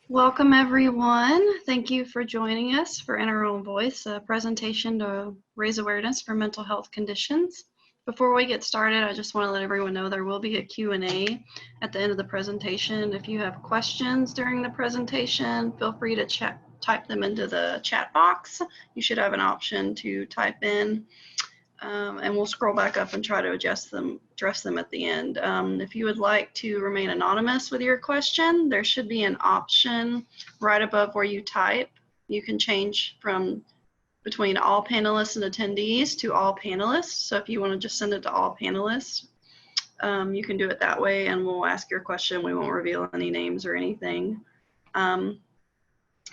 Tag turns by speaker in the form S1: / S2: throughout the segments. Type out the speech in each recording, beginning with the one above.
S1: Welcome, everyone. Thank you for joining us for In Our Own Voice, a presentation to raise awareness for mental health conditions. Before we get started, I just want to let everyone know there will be a Q&A at the end of the presentation. If you have questions during the presentation, feel free to type them into the chat box. You should have an option to type in, and we'll scroll back up and try to address them at the end. If you would like to remain anonymous with your question, there should be an option right above where you type. You can change from between all panelists and attendees to all panelists. So if you want to just send it to all panelists, you can do it that way, and we'll ask your question. We won't reveal any names or anything.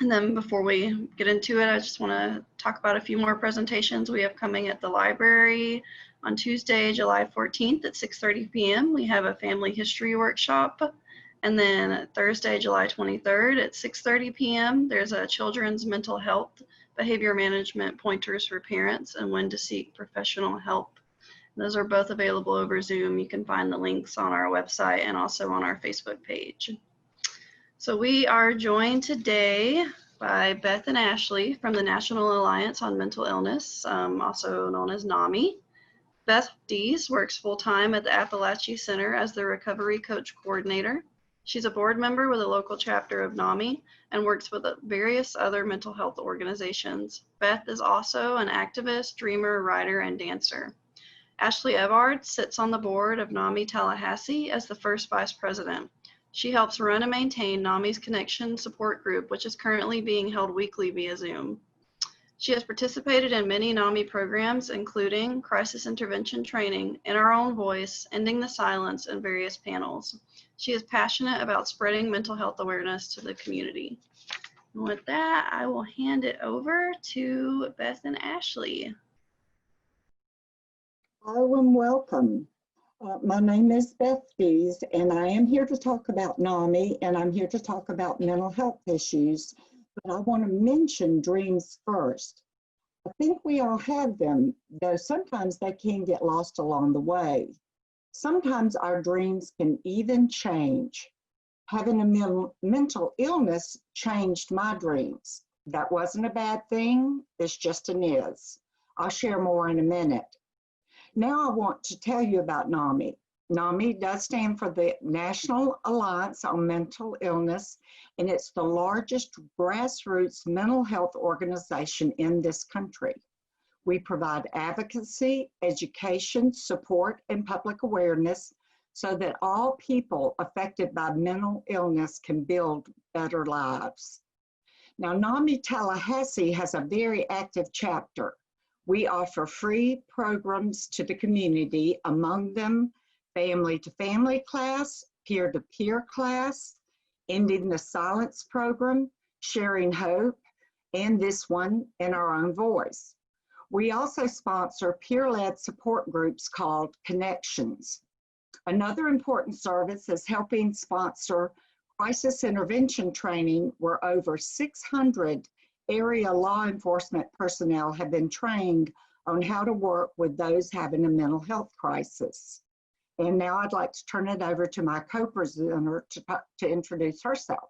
S1: And then before we get into it, I just want to talk about a few more presentations we have coming at the library. On Tuesday, July 14th at 6:30 p.m., we have a family history workshop. And then Thursday, July 23rd at 6:30 p.m., there's a children's mental health behavior management pointers for parents and when to seek professional help. Those are both available over Zoom. You can find the links on our website and also on our Facebook page. So we are joined today by Beth and Ashley from the National Alliance on Mental Illness, also known as NAMI. Beth Dees works full-time at the Appalachia Center as the Recovery Coach Coordinator. She's a board member with a local chapter of NAMI and works with various other mental health organizations. Beth is also an activist, dreamer, writer, and dancer. Ashley Evard sits on the board of NAMI Tallahassee as the first vice president. She helps run and maintain NAMI's Connection Support Group, which is currently being held weekly via Zoom. She has participated in many NAMI programs, including crisis intervention training, In Our Own Voice, Ending the Silence, and various panels. She is passionate about spreading mental health awareness to the community. And with that, I will hand it over to Beth and Ashley.
S2: Hello and welcome. My name is Beth Dees, and I am here to talk about NAMI, and I'm here to talk about mental health issues, but I want to mention dreams first. I think we all have them, though sometimes they can get lost along the way. Sometimes our dreams can even change. Having a mental illness changed my dreams. That wasn't a bad thing, it's just an is. I'll share more in a minute. Now I want to tell you about NAMI. NAMI does stand for the National Alliance on Mental Illness, and it's the largest grassroots mental health organization in this country. We provide advocacy, education, support, and public awareness so that all people affected by mental illness can build better lives. Now, NAMI Tallahassee has a very active chapter. We offer free programs to the community, among them family-to-family class, peer-to-peer class, Ending the Silence program, Sharing Hope, and this one, In Our Own Voice. We also sponsor peer-led support groups called Connections. Another important service is helping sponsor crisis intervention training, where over 600 area law enforcement personnel have been trained on how to work with those having a mental health crisis. And now I'd like to turn it over to my co-presenter to introduce herself.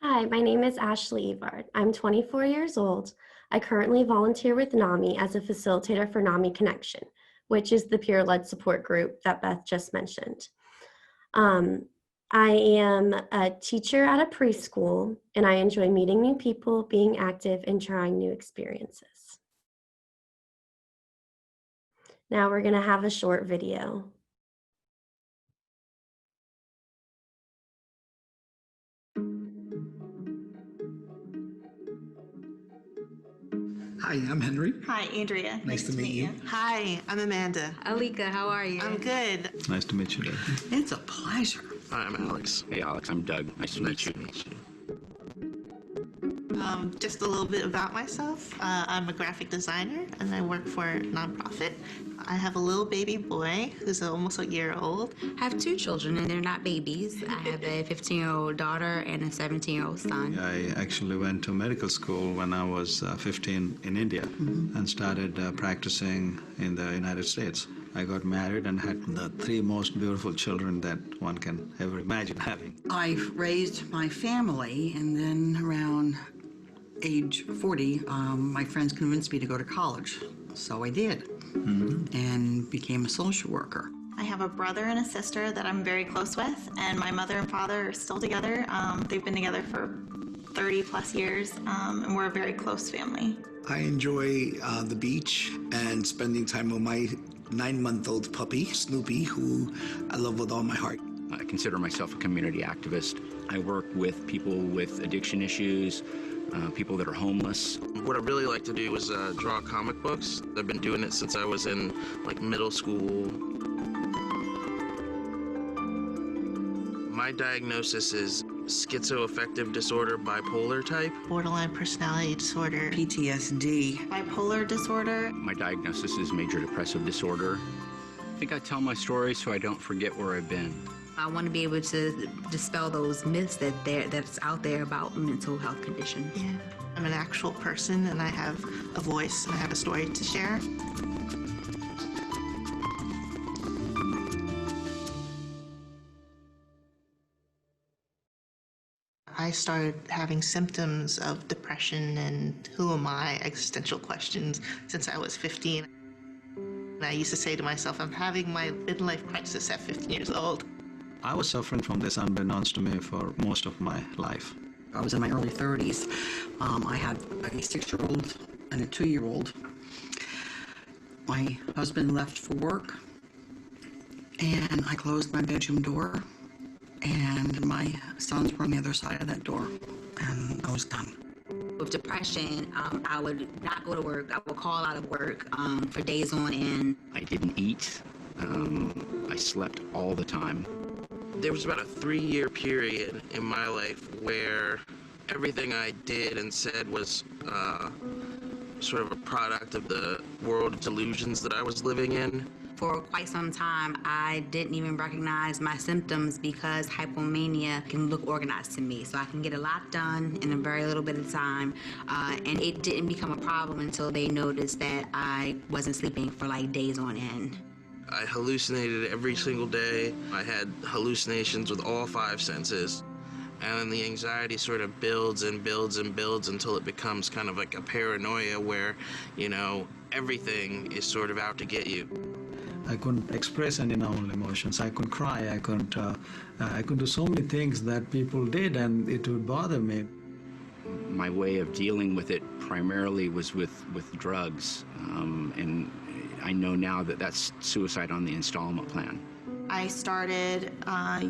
S3: Hi, my name is Ashley Evard. I'm 24 years old. I currently volunteer with NAMI as a facilitator for NAMI Connection, which is the peer-led support group that Beth just mentioned. I am a teacher at a preschool, and I enjoy meeting new people, being active, and trying new experiences. Now we're going to have a short video.
S4: Hi, I'm Henry.
S5: Hi, Andrea.
S4: Nice to meet you.
S5: Hi, I'm Amanda.
S6: Alika, how are you?
S5: I'm good.
S4: Nice to meet you, Doug.
S5: It's a pleasure.
S7: Hi, I'm Alex. Hey, Alex, I'm Doug. Nice to meet you.
S5: Just a little bit about myself. I'm a graphic designer and I work for a nonprofit. I have a little baby boy who's almost a year old.
S6: I have two children and they're not babies. I have a 15-year-old daughter and a 17-year-old son.
S4: I actually went to medical school when I was 15 in India and started practicing in the United States. I got married and had the three most beautiful children that one can ever imagine having.
S8: I raised my family, and then around age 40, my friends convinced me to go to college. So I did, and became a social worker.
S9: I have a brother and a sister that I'm very close with, and my mother and father are still together. They've been together for 30 plus years, and we're a very close family.
S10: I enjoy the beach and spending time with my 9-month-old puppy, Snoopy, who I love with all my heart.
S7: I consider myself a community activist. I work with people with addiction issues, people that are homeless.
S11: What I really like to do is draw comic books. I've been doing it since I was in middle school. My diagnosis is schizoaffective disorder, bipolar type.
S5: Borderline personality disorder.
S8: PTSD.
S9: Bipolar disorder.
S7: My diagnosis is major depressive disorder. I think I tell my story so I don't forget where I've been.
S6: I want to be able to dispel those myths that's out there about mental health conditions.
S5: Yeah. I'm an actual person, and I have a voice, and I have a story to share. I started having symptoms of depression and who am I, existential questions, since I was 15. And I used to say to myself, I'm having my midlife crisis at 15 years old.
S4: I was suffering from this unbeknownst to me for most of my life.
S8: I was in my early 30s. I had a 6-year-old and a 2-year-old. My husband left for work, and I closed my bedroom door, and my sons were on the other side of that door, and I was done.
S6: With depression, I would not go to work. I would call out of work for days on end.
S7: I didn't eat. I slept all the time.
S11: There was about a 3-year period in my life where everything I did and said was sort of a product of the world of delusions that I was living in.
S6: For quite some time, I didn't even recognize my symptoms because hypomania can look organized to me. So I can get a lot done in a very little bit of time. And it didn't become a problem until they noticed that I wasn't sleeping for days on end.
S11: I hallucinated every single day. I had hallucinations with all 5 senses. And then the anxiety sort of builds and builds and builds until it becomes kind of like a paranoia where, everything is sort of out to get you.
S4: I couldn't express any normal emotions. I couldn't cry. I couldn't do so many things that people did, and it would bother me.
S7: My way of dealing with it primarily was with drugs, and I know now that that's suicide on the installment plan.
S9: I started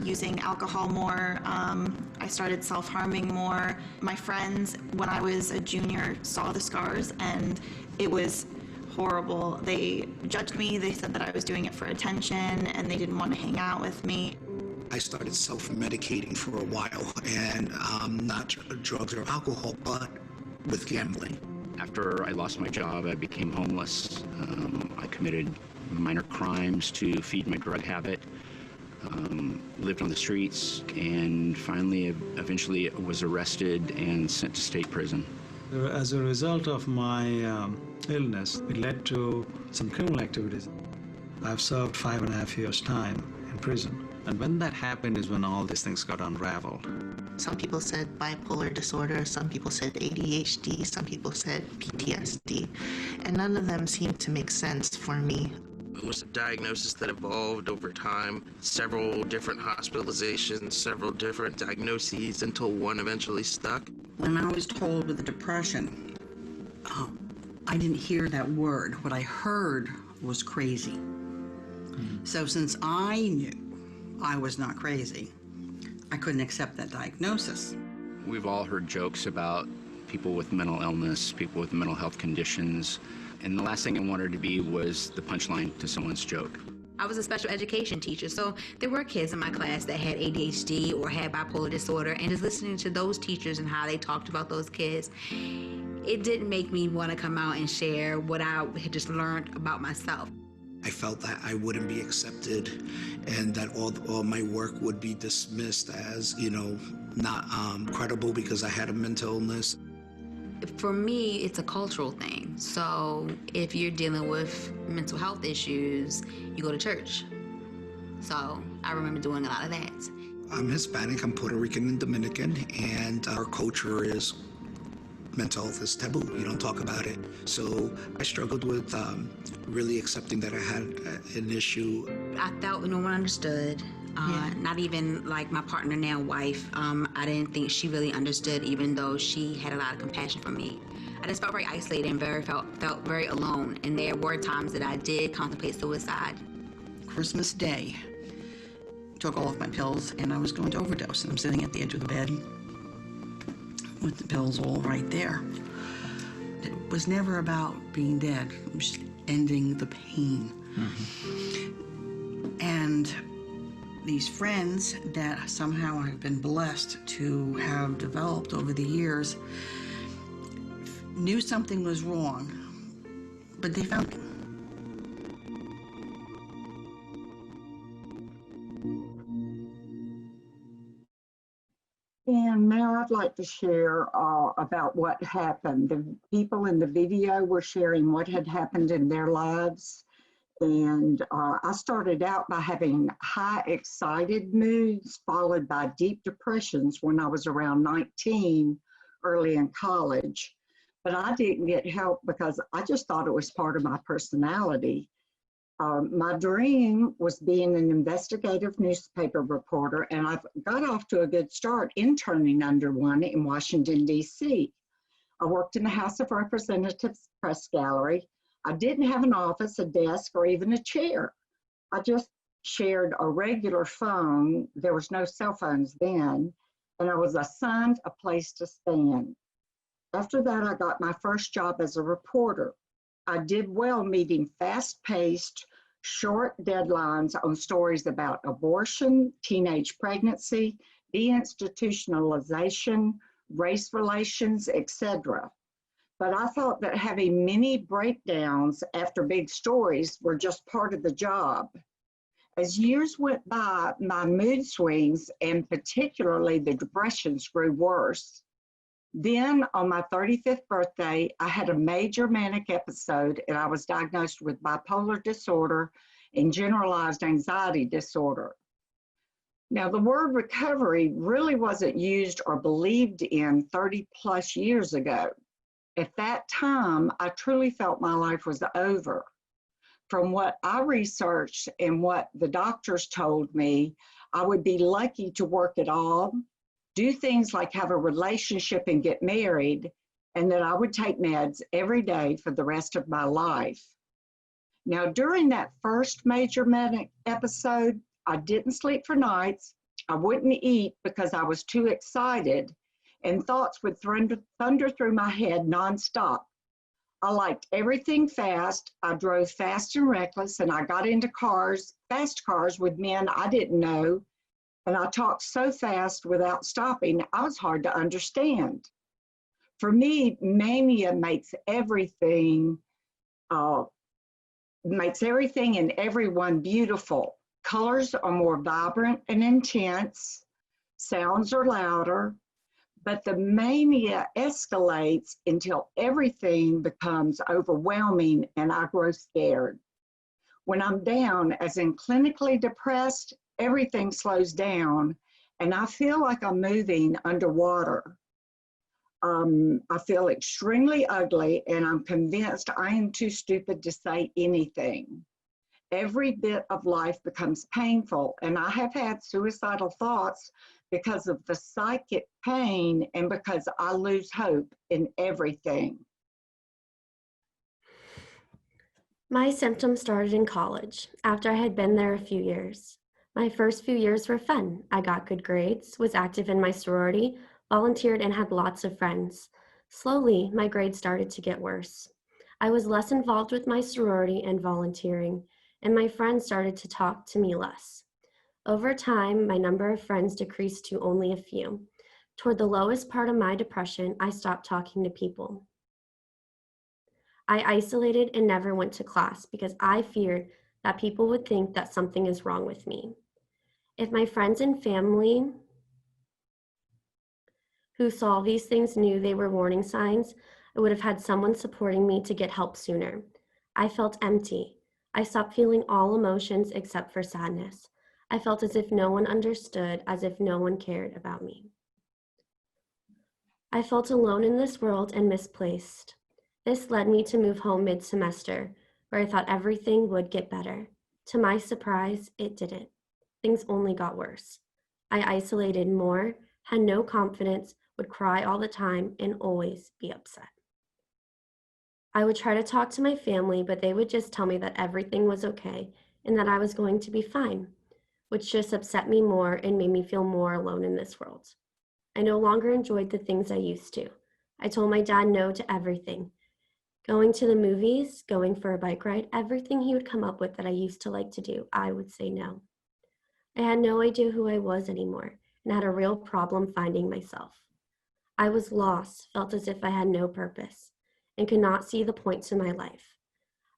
S9: using alcohol more. I started self-harming more. My friends, when I was a junior, saw the scars, and it was horrible. They judged me. They said that I was doing it for attention, and they didn't want to hang out with me.
S10: I started self-medicating for a while, and not drugs or alcohol, but with gambling.
S7: After I lost my job, I became homeless. I committed minor crimes to feed my drug habit, lived on the streets, and finally, eventually was arrested and sent to state prison.
S4: As a result of my illness, it led to some criminal activities. I've served 5.5 years' time in prison. And when that happened is when all these things got unraveled.
S5: Some people said bipolar disorder, some people said ADHD, some people said PTSD, and none of them seemed to make sense for me.
S11: It was a diagnosis that evolved over time, several different hospitalizations, several different diagnoses until one eventually stuck.
S8: When I was told with the depression, I didn't hear that word. What I heard was crazy. So since I knew I was not crazy, I couldn't accept that diagnosis.
S7: We've all heard jokes about people with mental illness, people with mental health conditions, and the last thing I wanted to be was the punchline to someone's joke.
S6: I was a special education teacher, so there were kids in my class that had ADHD or had bipolar disorder, and just listening to those teachers and how they talked about those kids, it didn't make me want to come out and share what I had just learned about myself.
S10: I felt that I wouldn't be accepted and that all my work would be dismissed as, not credible because I had a mental illness.
S6: For me, it's a cultural thing. So if you're dealing with mental health issues, you go to church. So I remember doing a lot of that.
S10: I'm Hispanic, I'm Puerto Rican and Dominican, and our culture is mental health is taboo. You don't talk about it. So I struggled with really accepting that I had an issue.
S6: I felt no one understood. Not even like my partner now, wife. I didn't think she really understood, even though she had a lot of compassion for me. I just felt very isolated and felt very alone. And there were times that I did contemplate suicide.
S8: Christmas Day, took all of my pills and I was going to overdose. And I'm sitting at the edge of the bed with the pills all right there. It was never about being dead. It was just ending the pain. And these friends that somehow I've been blessed to have developed over the years knew something was wrong, but they found it.
S2: And now I'd like to share about what happened. The people in the video were sharing what had happened in their lives. And I started out by having high excited moods followed by deep depressions when I was around 19, early in college. But I didn't get help because I just thought it was part of my personality. My dream was being an investigative newspaper reporter, and I've got off to a good start interning under one in Washington, D.C. I worked in the House of Representatives press gallery. I didn't have an office, a desk, or even a chair. I just shared a regular phone. There was no cell phones then, and I was assigned a place to stand. After that, I got my first job as a reporter. I did well meeting fast-paced, short deadlines on stories about abortion, teenage pregnancy, deinstitutionalization, race relations, etc. But I thought that having many breakdowns after big stories were just part of the job. As years went by, my mood swings and particularly the depressions grew worse. Then on my 35th birthday, I had a major manic episode and I was diagnosed with bipolar disorder and generalized anxiety disorder. Now, the word recovery really wasn't used or believed in 30 plus years ago. At that time, I truly felt my life was over. From what I researched and what the doctors told me, I would be lucky to work at all, do things like have a relationship and get married, and that I would take meds every day for the rest of my life. Now, during that first major manic episode, I didn't sleep for nights. I wouldn't eat because I was too excited, and thoughts would thunder through my head nonstop. I liked everything fast. I drove fast and reckless, and I got into fast cars with men I didn't know, and I talked so fast without stopping, I was hard to understand. For me, mania makes everything and everyone beautiful. Colors are more vibrant and intense. Sounds are louder. But the mania escalates until everything becomes overwhelming and I grow scared. When I'm down, as in clinically depressed, everything slows down and I feel like I'm moving underwater. I feel extremely ugly and I'm convinced I am too stupid to say anything. Every bit of life becomes painful, and I have had suicidal thoughts because of the psychic pain and because I lose hope in everything.
S3: My symptoms started in college, after I had been there a few years. My first few years were fun. I got good grades, was active in my sorority, volunteered, and had lots of friends. Slowly, my grades started to get worse. I was less involved with my sorority and volunteering, and my friends started to talk to me less. Over time, my number of friends decreased to only a few. Toward the lowest part of my depression, I stopped talking to people. I isolated and never went to class because I feared that people would think that something is wrong with me. If my friends and family who saw these things knew they were warning signs. I would have had someone supporting me to get help sooner. I felt empty. I stopped feeling all emotions except for sadness. I felt as if no one understood, as if no one cared about me. I felt alone in this world and misplaced. This led me to move home mid-semester, where I thought everything would get better. To my surprise, it didn't. Things only got worse. I isolated more, had no confidence, would cry all the time, and always be upset. I would try to talk to my family, but they would just tell me that everything was okay and that I was going to be fine, which just upset me more and made me feel more alone in this world. I no longer enjoyed the things I used to. I told my dad no to everything. Going to the movies, going for a bike ride, everything he would come up with that I used to like to do, I would say no. I had no idea who I was anymore and had a real problem finding myself. I was lost, felt as if I had no purpose, and could not see the point to my life.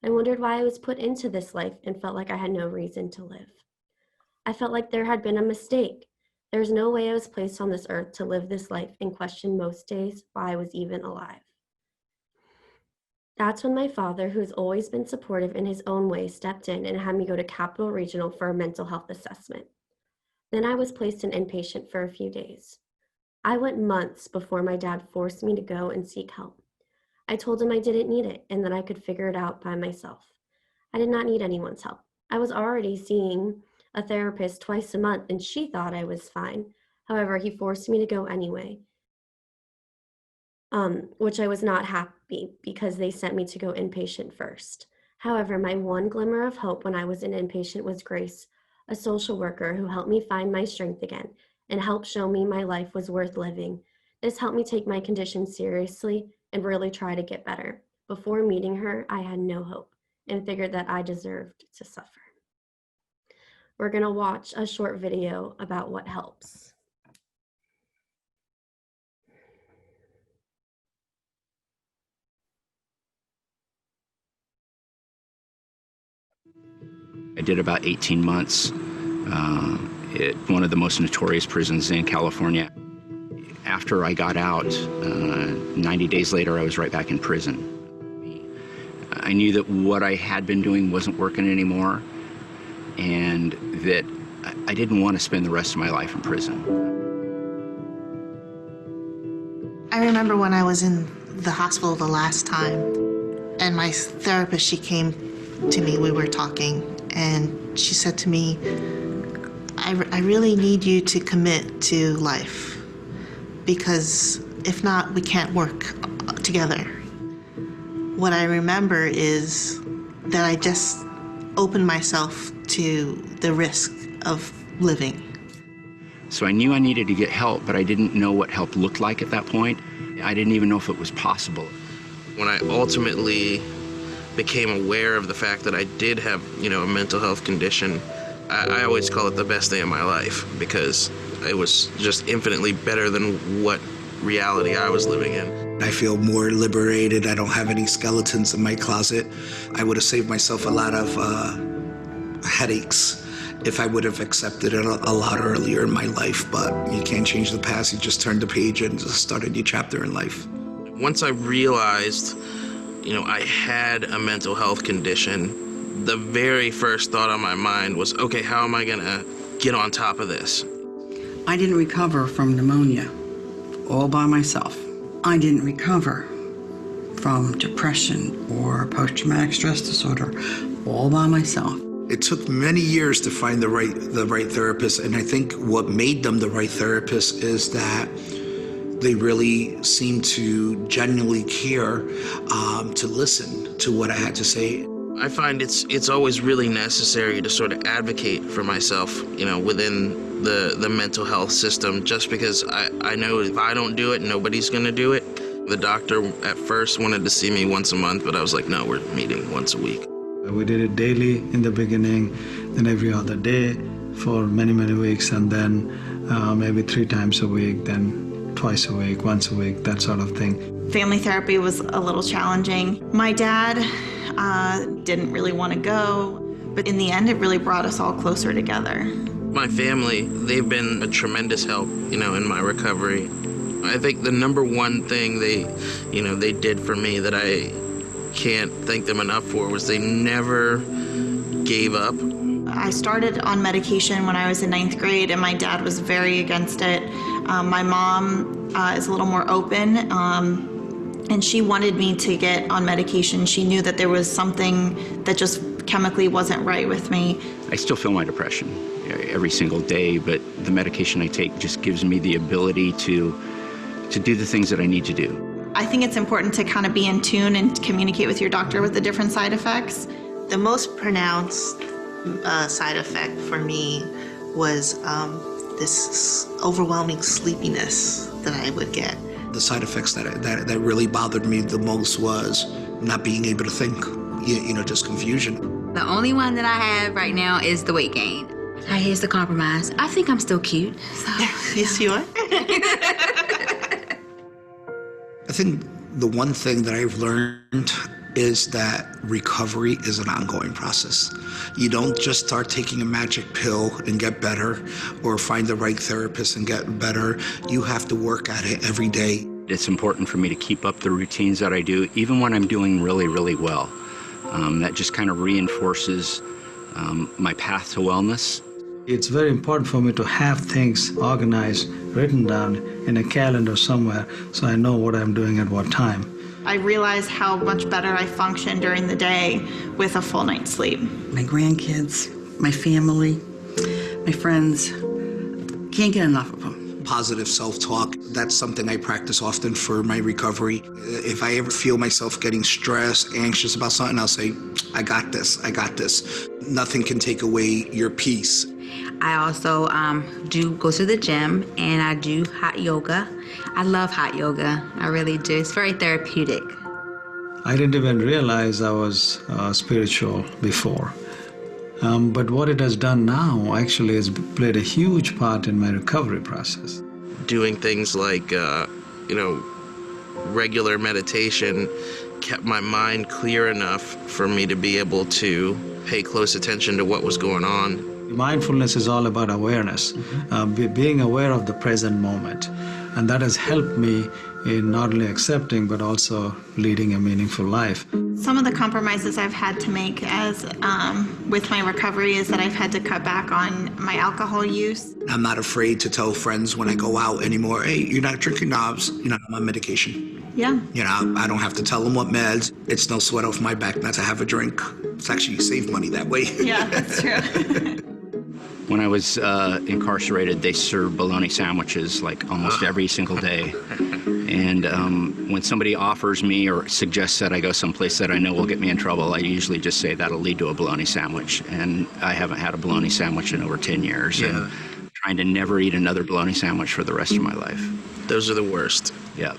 S3: I wondered why I was put into this life and felt like I had no reason to live. I felt like there had been a mistake. There was no way I was placed on this earth to live this life and questioned most days why I was even alive. That's when my father, who's always been supportive in his own way, stepped in and had me go to Capital Regional for a mental health assessment. Then I was placed in inpatient for a few days. I went months before my dad forced me to go and seek help. I told him I didn't need it and that I could figure it out by myself. I did not need anyone's help. I was already seeing a therapist twice a month and she thought I was fine. However, he forced me to go anyway, which I was not happy because they sent me to go inpatient first. However, my one glimmer of hope when I was in inpatient was Grace, a social worker who helped me find my strength again and helped show me my life was worth living. This helped me take my condition seriously and really try to get better. Before meeting her, I had no hope and figured that I deserved to suffer. We're going to watch a short video about what helps.
S7: I did about 18 months at one of the most notorious prisons in California. After I got out, 90 days later, I was right back in prison. I knew that what I had been doing wasn't working anymore, and that I didn't want to spend the rest of my life in prison.
S5: I remember when I was in the hospital the last time, and my therapist, she came to me, we were talking, and she said to me, I really need you to commit to life, because if not, we can't work together. What I remember is that I just opened myself to the risk of living.
S7: So I knew I needed to get help, but I didn't know what help looked like at that point. I didn't even know if it was possible.
S11: When I ultimately became aware of the fact that I did have, a mental health condition, I always call it the best day of my life, because it was just infinitely better than what reality I was living in.
S10: I feel more liberated. I don't have any skeletons in my closet. I would have saved myself a lot of headaches if I would have accepted it a lot earlier in my life, but you can't change the past. You just turn the page and just start a new chapter in life.
S11: Once I realized, I had a mental health condition, the very first thought on my mind was, okay, how am I gonna get on top of this?
S8: I didn't recover from pneumonia all by myself. I didn't recover from depression or post-traumatic stress disorder all by myself.
S10: It took many years to find the right therapist, and I think what made them the right therapist is that they really seemed to genuinely care to listen to what I had to say.
S11: I find it's always really necessary to sort of advocate for myself, within the mental health system, just because I know if I don't do it, nobody's gonna do it. The doctor at first wanted to see me once a month, but I was like, no, we're meeting once a week.
S4: We did it daily in the beginning, then every other day for many, many weeks, and then maybe 3 times a week, then twice a week, once a week, that sort of thing.
S9: Family therapy was a little challenging. My dad didn't really want to go, but in the end, it really brought us all closer together.
S11: My family, they've been a tremendous help, in my recovery. I think the number one thing they did for me that I can't thank them enough for was they never gave up.
S9: I started on medication when I was in 9th grade, and my dad was very against it. My mom is a little more open, and she wanted me to get on medication. She knew that there was something that just chemically wasn't right with me.
S7: I still feel my depression every single day, but the medication I take just gives me the ability to do the things that I need to do.
S9: I think it's important to kind of be in tune and communicate with your doctor with the different side effects.
S5: The most pronounced side effect for me was this overwhelming sleepiness that I would get.
S10: The side effects that really bothered me the most was not being able to think, just confusion.
S6: The only one that I have right now is the weight gain. Here's the compromise. I think I'm still cute. So.
S5: Yes, you are.
S10: I think the one thing that I've learned is that recovery is an ongoing process. You don't just start taking a magic pill and get better, or find the right therapist and get better. You have to work at it every day.
S7: It's important for me to keep up the routines that I do, even when I'm doing really, really well. That just kind of reinforces my path to wellness.
S4: It's very important for me to have things organized, written down in a calendar somewhere, so I know what I'm doing at what time.
S9: I realized how much better I function during the day with a full night's sleep.
S8: My grandkids, my family, my friends, can't get enough of them.
S10: Positive self-talk, that's something I practice often for my recovery. If I ever feel myself getting stressed, anxious about something, I'll say, I got this, I got this. Nothing can take away your peace.
S6: I also do go to the gym, and I do hot yoga. I love hot yoga. I really do. It's very therapeutic.
S4: I didn't even realize I was spiritual before. But what it has done now actually has played a huge part in my recovery process.
S11: Doing things like, regular meditation kept my mind clear enough for me to be able to pay close attention to what was going on.
S4: Mindfulness is all about awareness, being aware of the present moment. And that has helped me in not only accepting, but also leading a meaningful life.
S9: Some of the compromises I've had to make with my recovery is that I've had to cut back on my alcohol use.
S10: I'm not afraid to tell friends when I go out anymore, hey, you're not drinking knobs, I'm on medication.
S9: Yeah.
S10: I don't have to tell them what meds. It's no sweat off my back not to have a drink. It's actually save money that way.
S9: Yeah, that's true.
S7: When I was incarcerated, they served bologna sandwiches like almost every single day. And when somebody offers me or suggests that I go someplace that I know will get me in trouble, I usually just say that'll lead to a bologna sandwich. And I haven't had a bologna sandwich in over 10 years. Yeah. And trying to never eat another bologna sandwich for the rest of my life.
S11: Those are the worst.
S7: Yeah.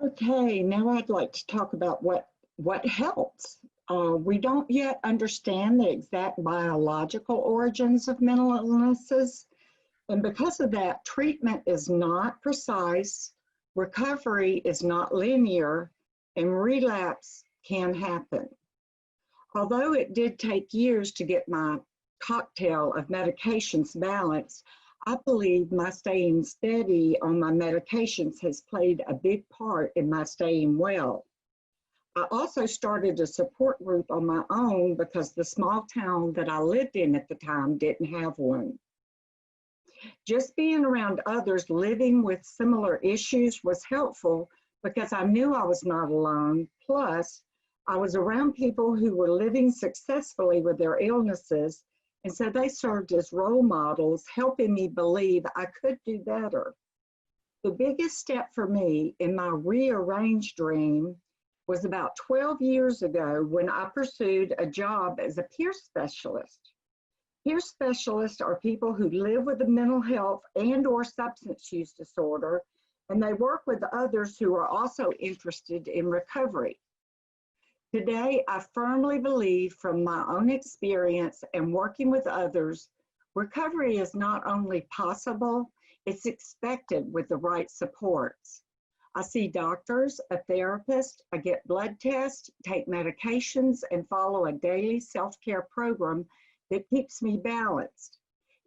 S2: Okay, now I'd like to talk about what helps. We don't yet understand the exact biological origins of mental illnesses, and because of that, treatment is not precise, recovery is not linear, and relapse can happen. Although it did take years to get my cocktail of medications balanced, I believe my staying steady on my medications has played a big part in my staying well. I also started a support group on my own because the small town that I lived in at the time didn't have one. Just being around others living with similar issues was helpful because I knew I was not alone. Plus, I was around people who were living successfully with their illnesses, and so they served as role models, helping me believe I could do better. The biggest step for me in my rearranged dream was about 12 years ago when I pursued a job as a peer specialist. Peer specialists are people who live with a mental health and/or substance use disorder, and they work with others who are also interested in recovery. Today, I firmly believe from my own experience and working with others, recovery is not only possible, it's expected with the right supports. I see doctors, a therapist, I get blood tests, take medications, and follow a daily self-care program that keeps me balanced.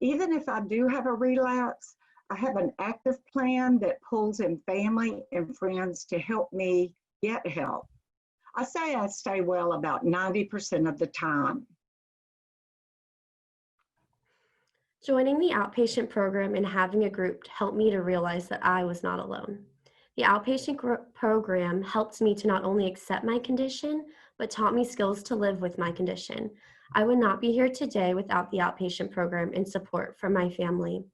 S2: Even if I do have a relapse, I have an active plan that pulls in family and friends to help me get help. I say I stay well about 90% of the time.
S3: Joining the outpatient program and having a group helped me to realize that I was not alone. The outpatient program helped me to not only accept my condition, but taught me skills to live with my condition. I would not be here today without the outpatient program and support from my family.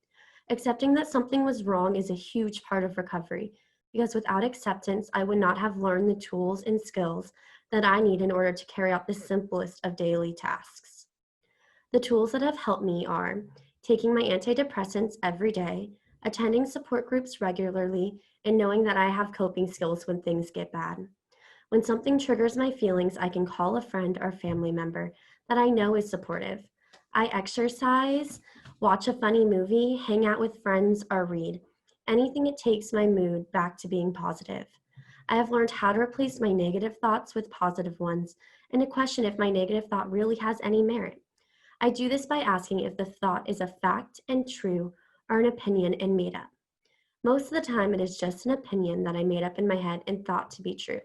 S3: Accepting that something was wrong is a huge part of recovery, because without acceptance, I would not have learned the tools and skills that I need in order to carry out the simplest of daily tasks. The tools that have helped me are taking my antidepressants every day, attending support groups regularly, and knowing that I have coping skills when things get bad. When something triggers my feelings, I can call a friend or family member that I know is supportive. I exercise, watch a funny movie, hang out with friends, or read. Anything it takes my mood back to being positive. I have learned how to replace my negative thoughts with positive ones and to question if my negative thought really has any merit. I do this by asking if the thought is a fact and true or an opinion and made up. Most of the time, it is just an opinion that I made up in my head and thought to be true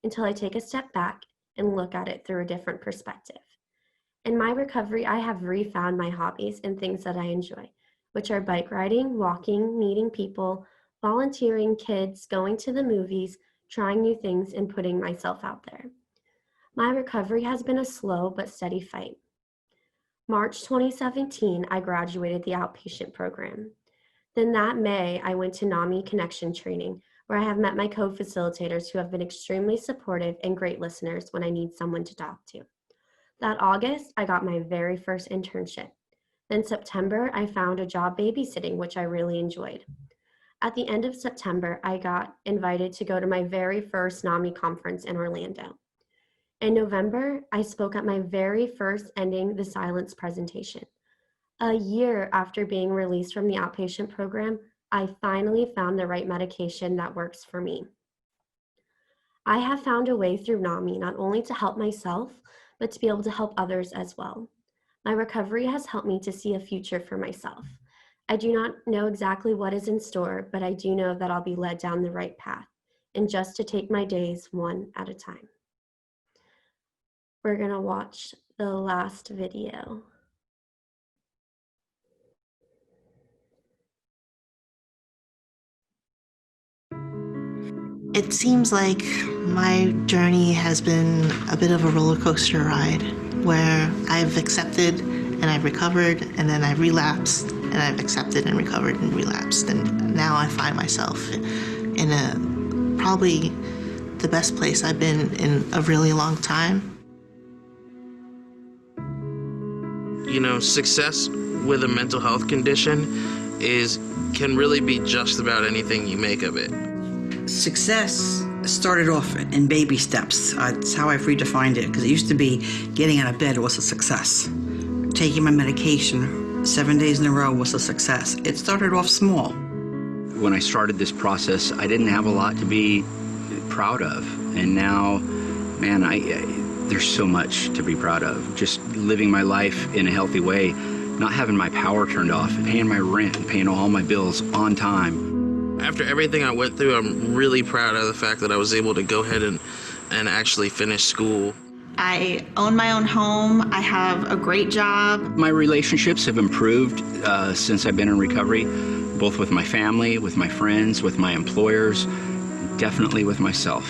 S3: until I take a step back and look at it through a different perspective. In my recovery, I have refound my hobbies and things that I enjoy, which are bike riding, walking, meeting people, volunteering, kids, going to the movies, trying new things, and putting myself out there. My recovery has been a slow but steady fight. March 2017, I graduated the outpatient program. Then that May, I went to NAMI connection training, where I have met my co-facilitators who have been extremely supportive and great listeners when I need someone to talk to. That August, I got my very first internship. Then September, I found a job babysitting, which I really enjoyed. At the end of September, I got invited to go to my very first NAMI conference in Orlando. In November, I spoke at my very first Ending the Silence presentation. A year after being released from the outpatient program, I finally found the right medication that works for me. I have found a way through NAMI not only to help myself, but to be able to help others as well. My recovery has helped me to see a future for myself. I do not know exactly what is in store, but I do know that I'll be led down the right path, and just to take my days one at a time. We're gonna watch the last video.
S5: It seems like my journey has been a bit of a roller coaster ride where I've accepted and I've recovered and then I've relapsed and I've accepted and recovered and relapsed. And now I find myself in probably the best place I've been in a really long time.
S11: You know, success with a mental health condition can really be just about anything you make of it.
S8: Success started off in baby steps. That's how I've redefined it, because it used to be getting out of bed was a success. Taking my medication 7 days in a row was a success. It started off small.
S7: When I started this process, I didn't have a lot to be proud of. And now, man, there's so much to be proud of. Just living my life in a healthy way, not having my power turned off, paying my rent, and paying all my bills on time.
S11: After everything I went through, I'm really proud of the fact that I was able to go ahead and actually finish school.
S9: I own my own home. I have a great job.
S7: My relationships have improved since I've been in recovery, both with my family, with my friends, with my employers, definitely with myself.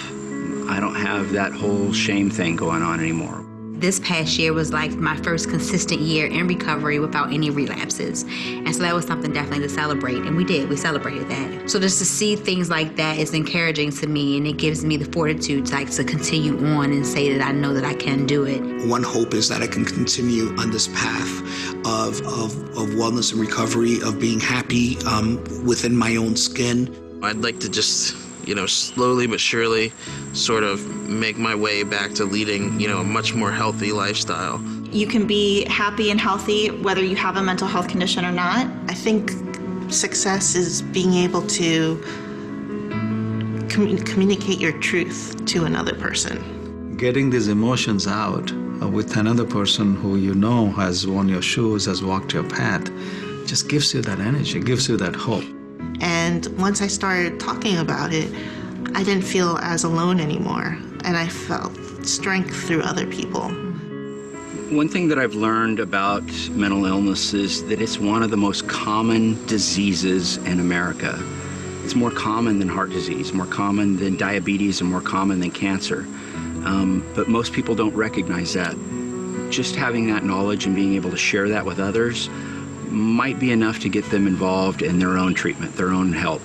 S7: I don't have that whole shame thing going on anymore.
S6: This past year was like my first consistent year in recovery without any relapses. And so that was something definitely to celebrate. And we celebrated that. So just to see things like that is encouraging to me, and it gives me the fortitude to continue on and say that I know that I can do it.
S10: One hope is that I can continue on this path of wellness and recovery, of being happy within my own skin.
S11: I'd like to just, slowly but surely sort of make my way back to leading, a much more healthy lifestyle.
S9: You can be happy and healthy whether you have a mental health condition or not.
S5: I think success is being able to communicate your truth to another person.
S4: Getting these emotions out with another person who you know has worn your shoes, has walked your path, just gives you that energy, gives you that hope.
S5: And once I started talking about it, I didn't feel as alone anymore, and I felt strength through other people.
S7: One thing that I've learned about mental illness is that it's one of the most common diseases in America. It's more common than heart disease, more common than diabetes, and more common than cancer. But most people don't recognize that. Just having that knowledge and being able to share that with others might be enough to get them involved in their own treatment, their own help.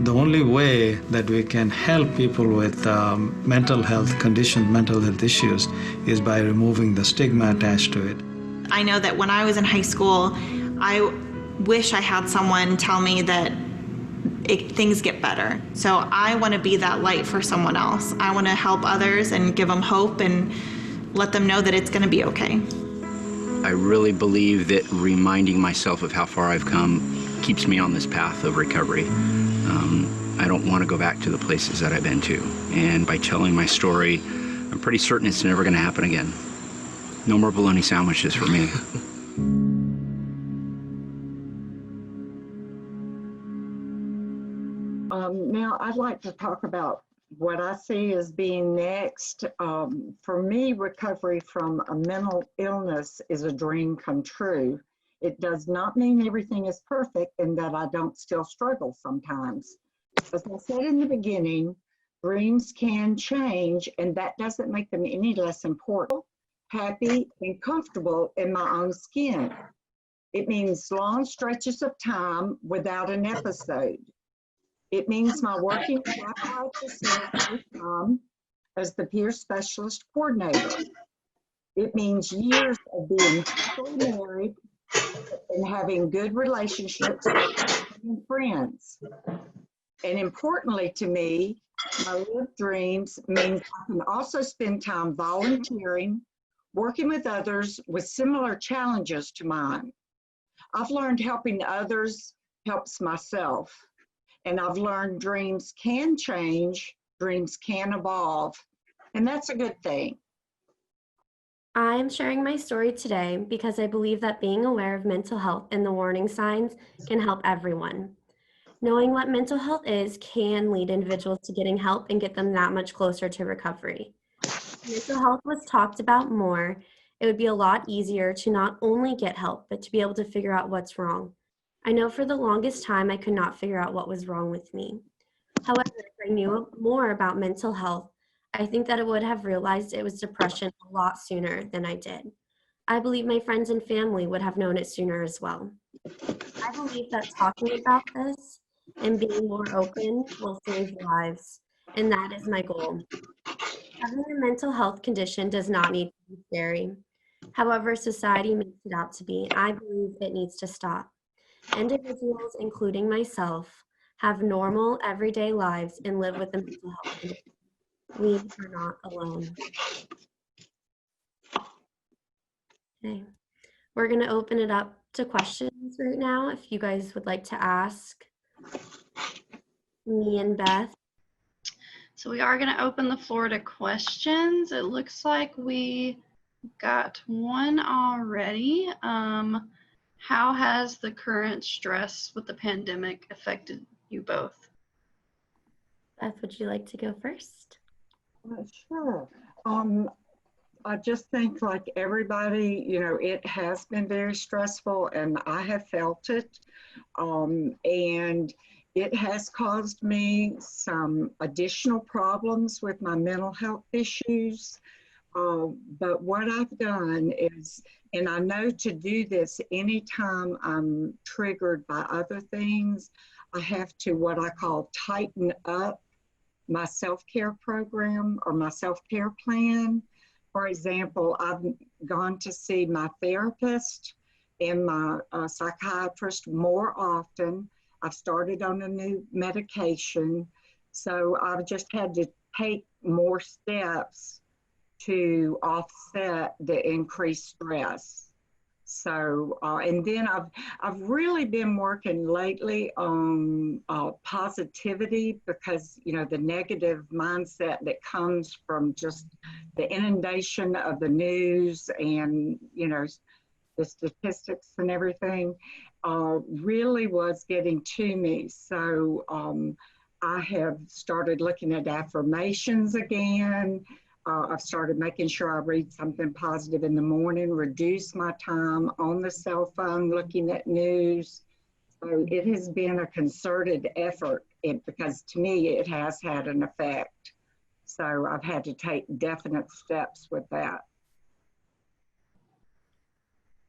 S4: The only way that we can help people with mental health conditions, mental health issues, is by removing the stigma attached to it.
S9: I know that when I was in high school, I wish I had someone tell me that things get better. So I want to be that light for someone else. I want to help others and give them hope and let them know that it's going to be okay.
S7: I really believe that reminding myself of how far I've come keeps me on this path of recovery. I don't want to go back to the places that I've been to. And by telling my story, I'm pretty certain it's never going to happen again. No more bologna sandwiches for me.
S2: Now, I'd like to talk about what I see as being next. For me, recovery from a mental illness is a dream come true. It does not mean everything is perfect and that I don't still struggle sometimes. As I said in the beginning, dreams can change, and that doesn't make them any less important, happy, and comfortable in my own skin. It means long stretches of time without an episode. It means my working psychologist full-time as the peer specialist coordinator. It means years of being happily married and having good relationships with friends. And importantly to me, my lived dreams means I can also spend time volunteering, working with others with similar challenges to mine. I've learned helping others helps myself. And I've learned dreams can change, dreams can evolve, and that's a good thing.
S3: I am sharing my story today because I believe that being aware of mental health and the warning signs can help everyone. Knowing what mental health is can lead individuals to getting help and get them that much closer to recovery. If mental health was talked about more, it would be a lot easier to not only get help, but to be able to figure out what's wrong. I know for the longest time I could not figure out what was wrong with me. However, if I knew more about mental health, I think that I would have realized it was depression a lot sooner than I did. I believe my friends and family would have known it sooner as well. I believe that talking about this and being more open will save lives, and that is my goal. Having a mental health condition does not need to be scary. However, society makes it out to be. I believe it needs to stop. Individuals, including myself, have normal, everyday lives and live with a mental health condition. We are not alone. Okay, we're going to open it up to questions right now. If you guys would like to ask me and Beth.
S1: So we are going to open the floor to questions. It looks like we got one already. How has the current stress with the pandemic affected you both?
S3: Beth, would you like to go first?
S2: Sure. I just think like everybody, you know, it has been very stressful and I have felt it. And it has caused me some additional problems with my mental health issues. But what I've done is, and I know to do this anytime I'm triggered by other things, I have to what I call tighten up my self-care program or my self-care plan. For example, I've gone to see my therapist and my psychiatrist more often. I've started on a new medication. So I've just had to take more steps to offset the increased stress. So, and then I've really been working lately on positivity, because, you know, the negative mindset that comes from just the inundation of the news and, you know, the statistics and everything really was getting to me. So I have started looking at affirmations again. I've started making sure I read something positive in the morning, reduce my time on the cell phone looking at news. So it has been a concerted effort, because to me it has had an effect. So I've had to take definite steps with that.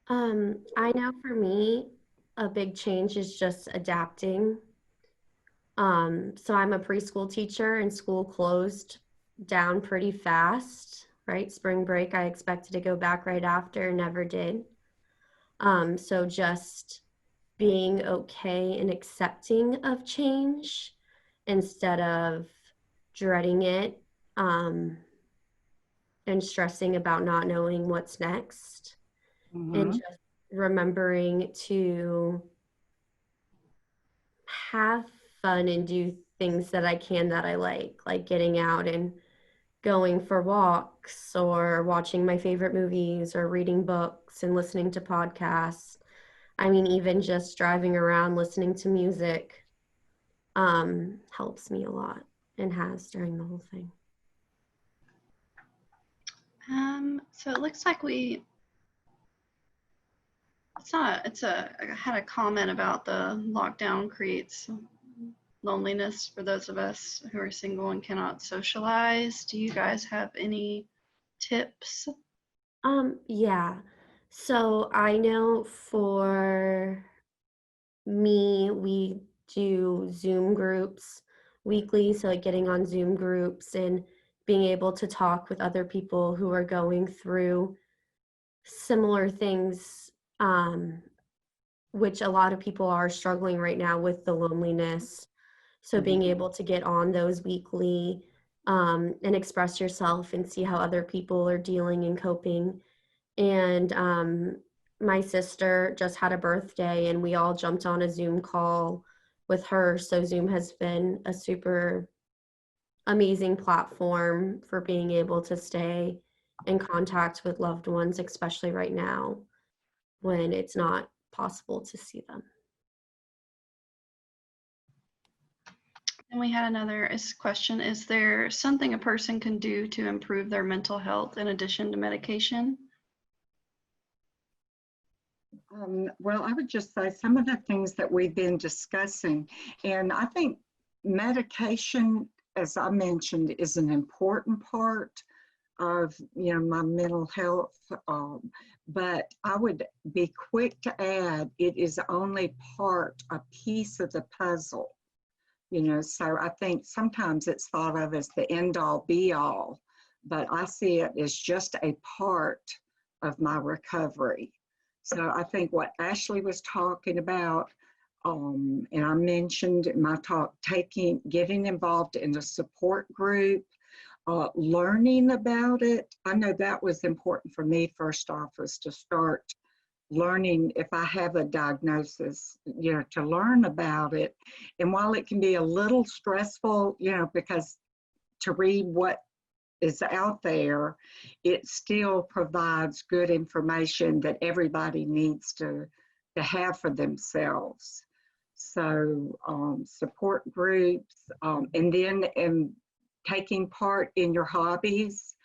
S3: I know for me, a big change is just adapting. So I'm a preschool teacher, and school closed down pretty fast, right? Spring break, I expected to go back right after, never did. So just being okay and accepting of change instead of dreading it, and stressing about not knowing what's next. And just remembering to have fun and do things that I can that I like getting out and going for walks or watching my favorite movies or reading books and listening to podcasts. I mean, even just driving around listening to music helps me a lot, and has during the whole thing.
S1: So it looks like I had a comment about the lockdown creates loneliness for those of us who are single and cannot socialize. Do you guys have any tips?
S3: Yeah. So I know for me, we do Zoom groups weekly. So like getting on Zoom groups and being able to talk with other people who are going through similar things, which a lot of people are struggling right now with the loneliness. So being able to get on those weekly, and express yourself and see how other people are dealing and coping. And my sister just had a birthday, and we all jumped on a Zoom call with her. So Zoom has been a super amazing platform for being able to stay in contact with loved ones, especially right now when it's not possible to see them.
S1: And we had another question. Is there something a person can do to improve their mental health in addition to medication?
S2: Well, I would just say some of the things that we've been discussing, and I think medication, as I mentioned, is an important part of, you know, my mental health. But I would be quick to add, it is only a piece of the puzzle. You know, so I think sometimes it's thought of as the end all be all, but I see it as just a part of my recovery. So I think what Ashley was talking about, and I mentioned in my talk, getting involved in a support group, learning about it. I know that was important for me first off, was to start learning if I have a diagnosis, you know, to learn about it. And while it can be a little stressful, you know, because to read what is out there, it still provides good information that everybody needs to have for themselves. So support groups, and then taking part in your hobbies,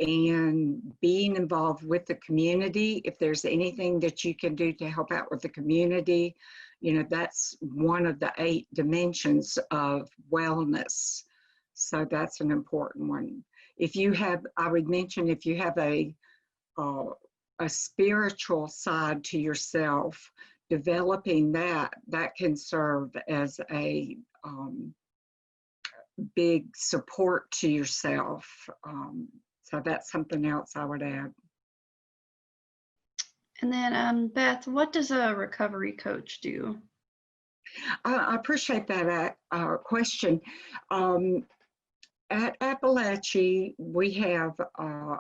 S2: and being involved with the community. If there's anything that you can do to help out with the community, you know, that's one of the 8 dimensions of wellness. So that's an important one. If you have, I would mention, if you have a spiritual side to yourself, developing that can serve as a big support to yourself. So that's something else I would add.
S1: And then Beth, what does a recovery coach do?
S2: I appreciate that question. At Appalachia, we have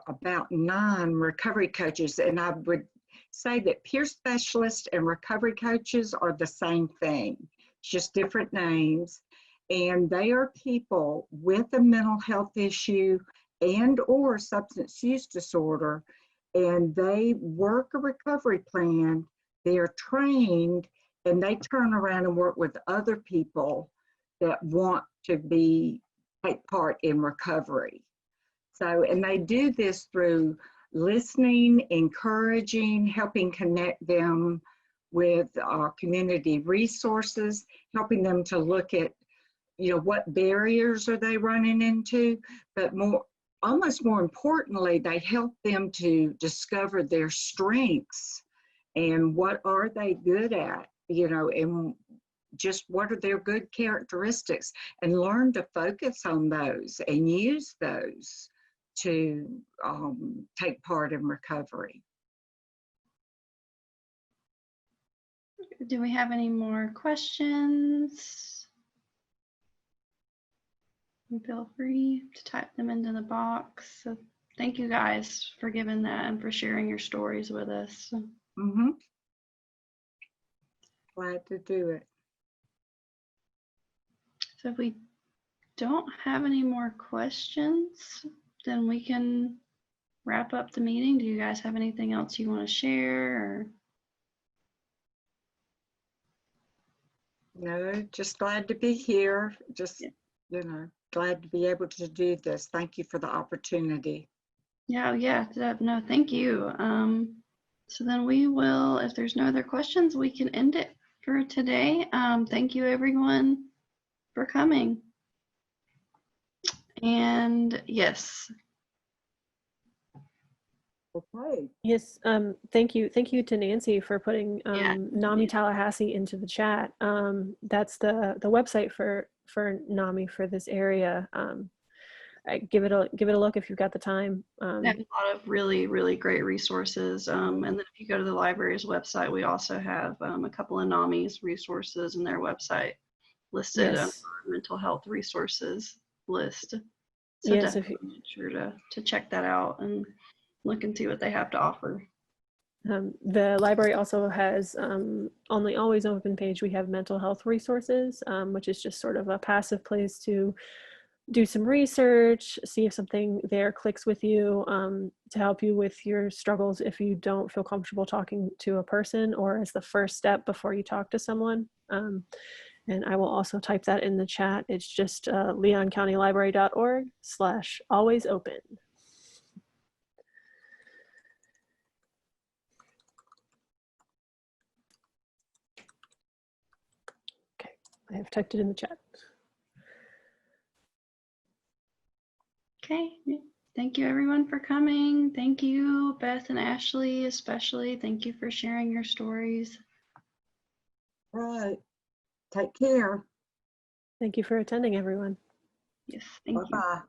S2: about 9 recovery coaches, and I would say that peer specialists and recovery coaches are the same thing, just different names. And they are people with a mental health issue and or substance use disorder, and they work a recovery plan. They are trained, and they turn around and work with other people that want to take part in recovery. So, and they do this through listening, encouraging, helping connect them with our community resources, helping them to look at, what barriers are they running into, but almost more importantly, they help them to discover their strengths and what are they good at, and just what are their good characteristics, and learn to focus on those and use those to take part in recovery.
S1: Do we have any more questions? Feel free to type them into the box. So thank you guys for giving that and for sharing your stories with us.
S2: Glad to do it.
S1: So if we don't have any more questions, then we can wrap up the meeting. Do you guys have anything else you want to share? Or?
S2: No, just glad to be here. Just, glad to be able to do this. Thank you for the opportunity.
S1: Yeah, no, thank you. So then we will, if there's no other questions, we can end it for today. Thank you everyone for coming. And yes.
S2: Okay.
S12: Yes, thank you to Nancy for putting NAMI Tallahassee into the chat. That's the website for NAMI for this area. Give it a look if you've got the time.
S1: They have a lot of really, really great resources. And then if you go to the library's website, we also have a couple of NAMI's resources in their website listed on our mental health resources list. So
S12: yes,
S1: definitely make sure to check that out and look and see what they have to offer.
S12: The library also has on the Always Open page, we have mental health resources, which is just sort of a passive place to do some research, see if something there clicks with you, to help you with your struggles if you don't feel comfortable talking to a person, or as the first step before you talk to someone. And I will also type that in the chat. It's just leoncountylibrary.org/alwaysopen. Okay, I have typed it in the chat.
S1: Okay, thank you everyone for coming. Thank you, Beth and Ashley, especially. Thank you for sharing your stories.
S2: Right. Take care.
S12: Thank you for attending, everyone.
S1: Yes, thank you.
S2: Bye-bye.